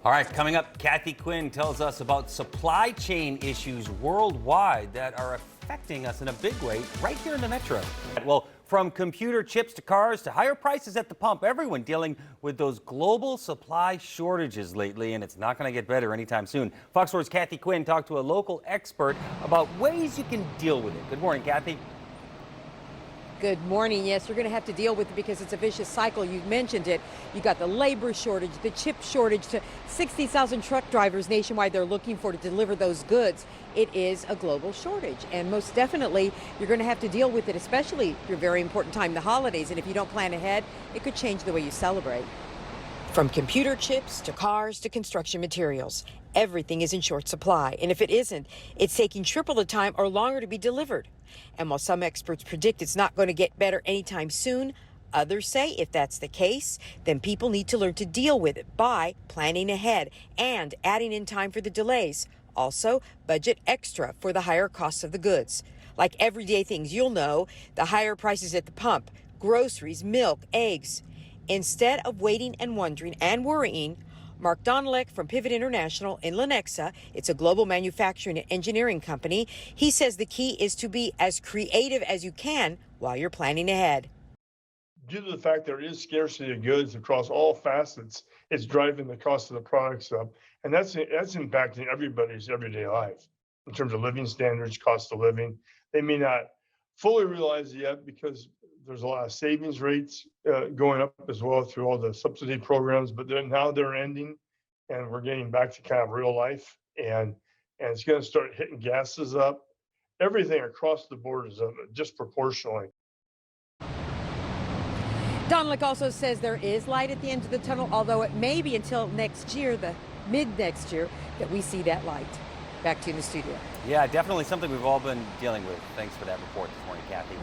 All right, coming up, Kathy Quinn tells us about supply chain issues worldwide that are affecting us in a big way right here in the metro. Well, from computer chips to cars to higher prices at the pump, everyone dealing with those global supply shortages lately, and it's not going to get better anytime soon. Fox 4's Kathy Quinn talked to a local expert about ways you can deal with it. Good morning, Kathy. Good morning. Yes, you're going to have to deal with it because it's a vicious cycle. You mentioned it. You got the labor shortage, the chip shortage, to 60,000 truck drivers nationwide they're looking for to deliver those goods. It is a global shortage, and most definitely you're going to have to deal with it, especially your very important time, the holidays. And if you don't plan ahead, it could change the way you celebrate. From computer chips to cars to construction materials, everything is in short supply. And if it isn't, it's taking triple the time or longer to be delivered. And while some experts predict it's not going to get better anytime soon, others say if that's the case, then people need to learn to deal with it by planning ahead and adding in time for the delays. Also, budget extra for the higher costs of the goods. Like everyday things, you'll know, the higher prices at the pump, groceries, milk, eggs. Instead of waiting and wondering and worrying, Mark Dohnalek from Pivot International in Lenexa, it's a global manufacturing and engineering company. He says the key is to be as creative as you can while you're planning ahead. Due to the fact there is scarcity of goods across all facets, it's driving the cost of the products up. And that's impacting everybody's everyday life in terms of living standards, cost of living. They may not fully realize it yet because there's a lot of savings rates going up as well through all the subsidy programs, but now they're ending and we're getting back to kind of real life, and it's going to start hitting gases up. Everything across the board is up disproportionately. Dohnalek also says there is light at the end of the tunnel, although it may be until next year, the mid-next year, that we see that light. Back to you in the studio. Yeah, definitely something we've all been dealing with. Thanks for that report this morning, Kathy.